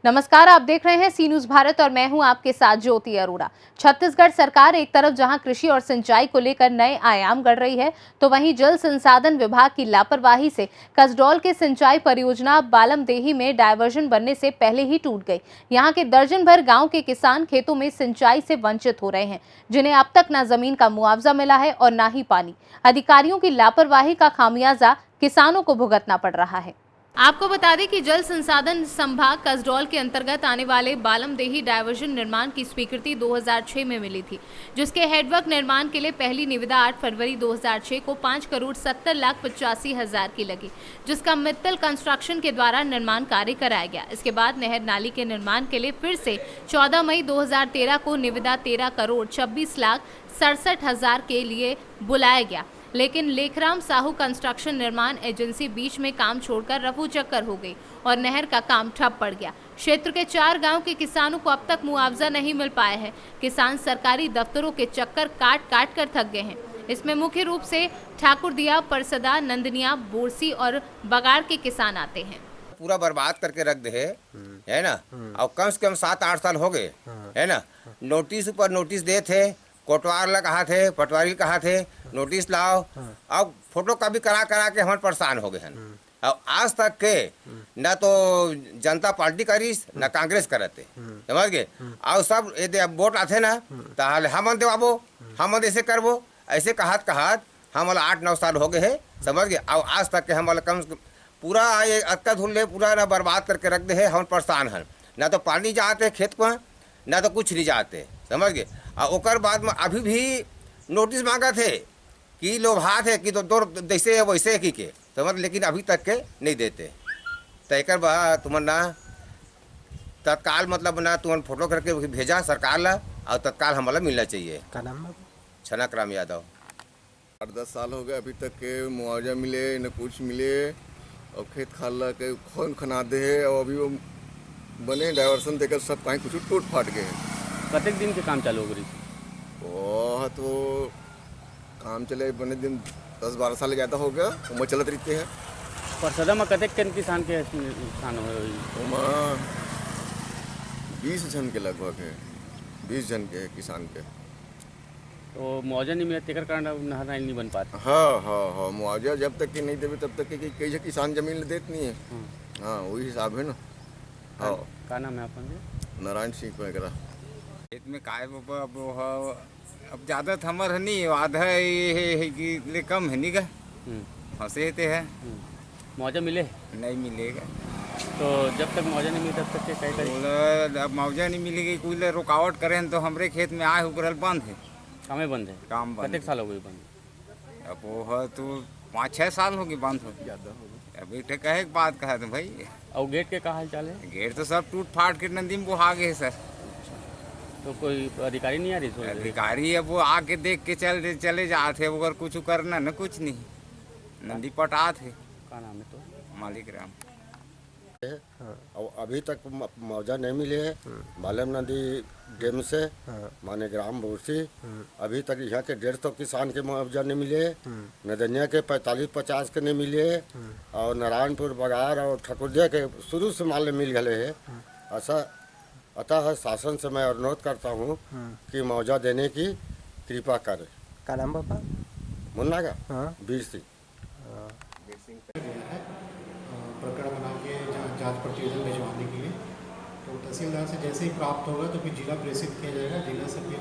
नमस्कार, आप देख रहे हैं सी न्यूज भारत और मैं हूं आपके साथ ज्योति अरोड़ा। छत्तीसगढ़ सरकार एक तरफ जहां कृषि और सिंचाई को लेकर नए आयाम गढ़ रही है, तो वहीं जल संसाधन विभाग की लापरवाही से कसडौल के सिंचाई परियोजना बालमदेही में डायवर्जन बनने से पहले ही टूट गई। यहां के दर्जन भर गाँव के किसान खेतों में सिंचाई से वंचित हो रहे हैं, जिन्हें अब तक न जमीन का मुआवजा मिला है और न ही पानी। अधिकारियों की लापरवाही का खामियाजा किसानों को भुगतना पड़ रहा है। आपको बता दें कि जल संसाधन संभाग कसडौल के अंतर्गत आने वाले बालमदेही डायवर्जन निर्माण की स्वीकृति 2006 में मिली थी, जिसके हेडवर्क निर्माण के लिए पहली निविदा 8 फरवरी 2006 को 5,70,85,000 की लगी, जिसका मित्तल कंस्ट्रक्शन के द्वारा निर्माण कार्य कराया गया। इसके बाद नहर नाली के निर्माण के लिए फिर से 14 मई 2013 को निविदा 13,26,67,000 के लिए बुलाया गया, लेकिन लेखराम साहू कंस्ट्रक्शन निर्माण एजेंसी बीच में काम छोड़कर रफू चक्कर हो गई और नहर का काम ठप पड़ गया। क्षेत्र के 4 गांव के किसानों को अब तक मुआवजा नहीं मिल पाया है। किसान सरकारी दफ्तरों के चक्कर काट काट कर थक गए हैं। इसमें मुख्य रूप से ठाकुरदिया, परसदा, नंदनिया, बोरसी और बगाड़ के किसान आते हैं। पूरा बर्बाद करके रख दे है ना। और कम से कम 7-8 साल हो गए है ना। नोटिस ऊपर नोटिस दे थे, कोटवार ला कहा थे, पटवारी कहा थे नोटिस लाओ। अब फोटो कभी करा करा के हम परेशान हो गए हैं। अब आज तक के न तो जनता पार्टी करीस न कांग्रेस करते, समझ गए। और सब यदि वोट आते ना तो हम देवाबो, हम ऐसे करबो, ऐसे कहत हम 8-9 साल हो गए है, समझ गए। और आज तक के हम कम पूरा ये अक्का धुल पूरा ना बर्बाद करके रख दे है। हम परेशान हैं, ना तो पानी जाते खेत पर ना तो कुछ नहीं जाते, समझ गए। और ओकर बाद में अभी भी नोटिस मांगा थे कि लोग हाथ है कि तो दो जैसे है वैसे की के, समझ, लेकिन अभी तक के नहीं देते। तो एक बार तुम ना तत्काल मतलब ना तुम फोटो करके भेजा सरकार ला और तत्काल हमारा मिलना चाहिए। क्या नाम है? छनक राम यादव। 8-10 साल हो गए अभी तक के मुआवजा मिले न कुछ मिले। और खेत खाला के खोन खनादे है और अभी वो बने डायवर्सन देकर सब कहीं कुछ टूट फाट गए हैं। कतेक दिन के काम चालू हो गई? वह तो काम चले बने दिन 10-12 साल ज़्यादा हो गया उम्र चलत रहते हैं। परसदा में कतेक किसान के नुकसान हो? 20 जन के लगभग है, 20 जन के किसान के। तो मुआवजा नहीं मिला तेकर कारण नहर नाली नहीं बन पाती। हाँ, मुआवजा जब तक कि नहीं देवे तब तक कि कई किसान जमीन देत नहीं है। हाँ, वही हिसाब है ना। हाँ, क्या नाम है अपन? नारायण सिंह वगैरह। खेत में काय अब ज़्यादा थमर है नहीं, आधा ये कि कम है नहीं का फंसे थे है। मुआवजा मिले? नहीं मिलेगा। तो जब तक मुआवजा नहीं मिले तब तक के कई अब मुआवजा नहीं मिलेगी, कोई रुकावट करें तो हमरे खेत में आए उगरल बंद है। कामें बंद है? काम बंद। कतेक साल हो गई बंद? अब वो है तो 5-6 साल होगी बंद हो। ज़्यादा हो गया। अभी तो कहे बात कहा तो भाई। और गेट के क्या हाल चाल है? गेट तो सब टूट फाट के नदी में बहा गए सर। तो कोई अधिकारी नहीं आ रही? अधिकारी अब वो आके देख के चले जाते, अगर कुछ करना न कुछ नहीं, नदी पटा थे। क्या नाम है? तो मालिक राम। और अभी तक मुआवजा नहीं मिले है। बालम नदी डैम से माने ग्राम बोरसी अभी तक यहाँ के 150 किसान के मुआवजा नहीं मिले है। नदनिया के 45-50 के नहीं मिले है। और नारायणपुर, बगाड़ और ठकुरिया के शुरू से माल मिल गए है। ऐसा अतः शासन से मैं अनुरोध करता हूँ कि मुआवजा देने की कृपा करे। क्या नाम बाबा? मुन्ना का वीर सिंह। प्रकरण बना के जांच प्रतिवेदन भिजवाने के लिए, तो तहसीलदार से जैसे ही प्राप्त होगा तो फिर जिला प्रेषित किया जाएगा। जिला से फिर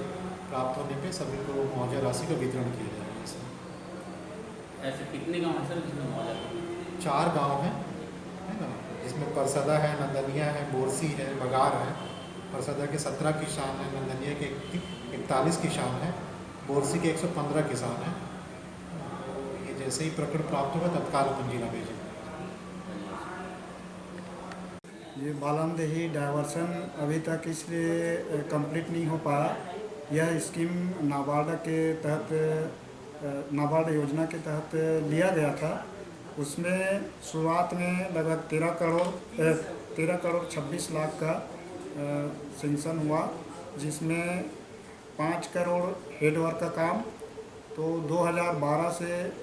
प्राप्त होने पे सभी को मुआवजा राशि का वितरण किया जाएगा। ऐसे कितने गाँव हैं सर जिसमें मुआवजा? 4 गांव हैं, है ना, जिसमें परसदा है, नंदनिया है, बोरसी है, बगाड़ है। परसदा के 17 किसान हैं, नंदनिया के 41 किसान हैं, बोरसी के 115 किसान हैं। ये जैसे ही प्रकरण प्राप्त होगा तत्काल अपन जिला भेजेंगे। ये बालमदेही डायवर्सन अभी तक इसलिए कंप्लीट नहीं हो पाया। यह स्कीम नाबार्ड के तहत, नाबार्ड योजना के तहत लिया गया था। उसमें शुरुआत में लगभग 13 करोड़ 26 लाख का सेंक्शन हुआ, जिसमें 5 करोड़ हेडवर्क का काम, तो 2012 से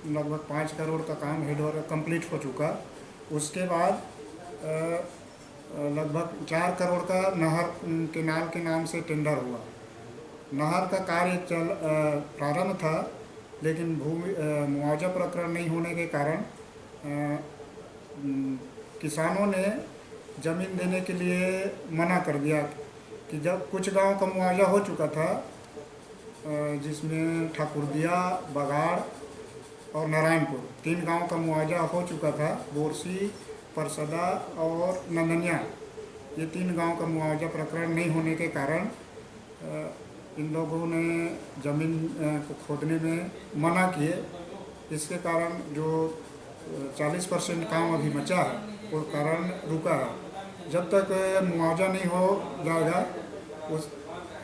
लगभग 5 करोड़ का काम हेडवर्क कंप्लीट हो चुका। उसके बाद लगभग 4 करोड़ का नहर केनाल के नाम से टेंडर हुआ। नहर का कार्य प्रारंभ था, लेकिन मुआवजा प्रकरण नहीं होने के कारण किसानों ने ज़मीन देने के लिए मना कर दिया कि जब कुछ गांव का मुआवजा हो चुका था, जिसमें ठाकुरदिया, बगाड़ और नारायणपुर 3 गांव का मुआवजा हो चुका था। बोरसी, परसदा और नंदनिया ये 3 गांव का मुआवजा प्रकरण नहीं होने के कारण इन लोगों ने ज़मीन को खोदने में मना किए। इसके कारण जो 40% काम अभी बचा है वो कारण रुका है। जब तक मुआवजा नहीं हो जाएगा, उस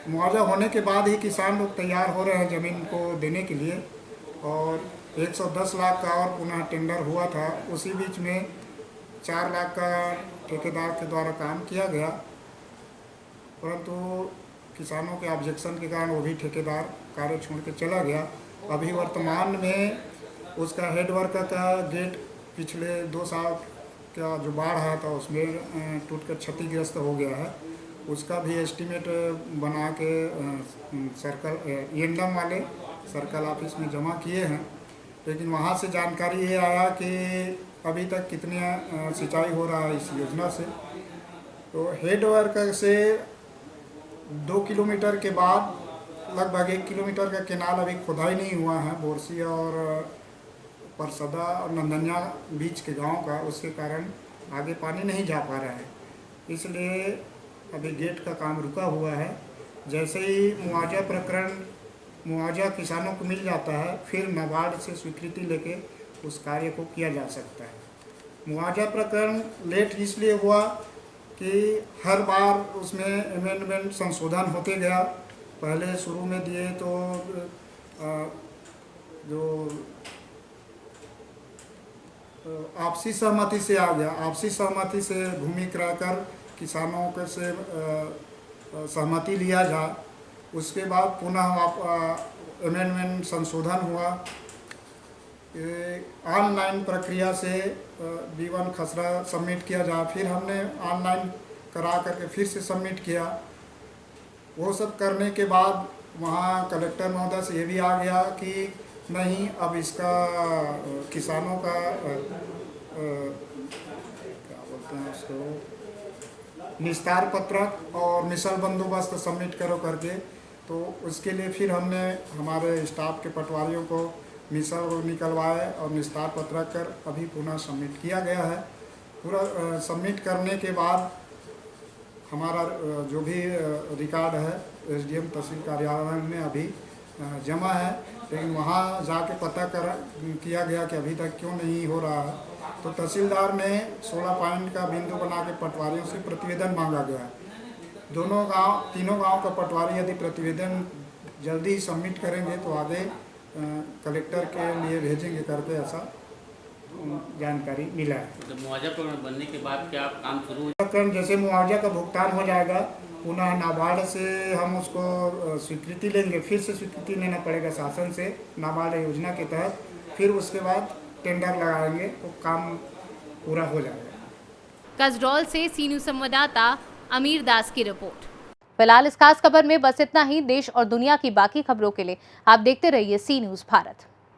मुआवजा होने के बाद ही किसान लोग तैयार हो रहे हैं ज़मीन को देने के लिए। और 110 लाख का और पुनः टेंडर हुआ था, उसी बीच में 4 लाख का ठेकेदार के द्वारा काम किया गया, परंतु किसानों के ऑब्जेक्शन के कारण वो भी ठेकेदार कार्य छोड़ के चला गया। अभी वर्तमान में उसका हेडवर्क का गेट पिछले 2 साल का जो बाढ़ आया था उसमें टूटकर क्षतिग्रस्त हो गया है। उसका भी एस्टीमेट बना के सर्कल एंडम वाले सर्कल ऑफिस में जमा किए हैं, लेकिन वहाँ से जानकारी ये आया कि अभी तक कितनी सिंचाई हो रहा है इस योजना से। तो हेडवर्क से 2 किलोमीटर के बाद लगभग 1 किलोमीटर का केनाल अभी खुदाई नहीं हुआ है, बोरसी और परसदा और नंदनिया बीच के गांव का। उसके कारण आगे पानी नहीं जा पा रहा है, इसलिए अभी गेट का काम रुका हुआ है। जैसे ही मुआवजा किसानों को मिल जाता है, फिर नाबार्ड से स्वीकृति लेके उस कार्य को किया जा सकता है। मुआवजा प्रकरण लेट इसलिए हुआ कि हर बार उसमें अमेंडमेंट संशोधन होते गया। पहले शुरू में दिए तो जो आपसी सहमति से आ गया, आपसी सहमति से भूमि क्रय कर किसानों के से सहमति लिया जाए। उसके बाद पुनः अमेंडमेंट संशोधन हुआ। ऑनलाइन प्रक्रिया से B1 खसरा सबमिट किया जाए, फिर हमने ऑनलाइन करा करके फिर से सबमिट किया। वो सब करने के बाद वहाँ कलेक्टर महोदय से ये भी आ गया कि नहीं, अब इसका किसानों का क्या बोलते हैं उसको, निस्तार पत्रक और मिसल बंदोबस्त सबमिट करो करके। तो उसके लिए फिर हमने हमारे स्टाफ के पटवारियों को मिसल निकलवाए और निस्तार पत्रक कर अभी पुनः सबमिट किया गया है। पूरा सबमिट करने के बाद हमारा जो भी रिकॉर्ड है SDM तहसील कार्यालय में अभी जमा है, लेकिन वहाँ जाके पता किया गया कि अभी तक क्यों नहीं हो रहा है। तो तहसीलदार ने 16 पॉइंट का बिंदु बना के पटवारियों से प्रतिवेदन मांगा गया है। तीनों गांव का पटवारी यदि प्रतिवेदन जल्दी ही सबमिट करेंगे तो आगे कलेक्टर के लिए भेजेंगे करके ऐसा जानकारी मिला है। तो मुआवजा प्रकरण बनने के बाद क्या काम शुरू हो? प्रकरण जैसे मुआवजा का भुगतान हो जाएगा, पुनः नाबार्ड से हम उसको स्वीकृति लेंगे, फिर से स्वीकृति लेना पड़ेगा शासन से नाबार्ड योजना के तहत। फिर उसके बाद टेंडर लगाएंगे तो काम पूरा हो जाएगा। कसडौल से सी न्यूज़ संवाददाता अमीर दास की रिपोर्ट। फिलहाल इस खास खबर में बस इतना ही। देश और दुनिया की बाकी खबरों के लिए आप देखते रहिए सी न्यूज़ भारत।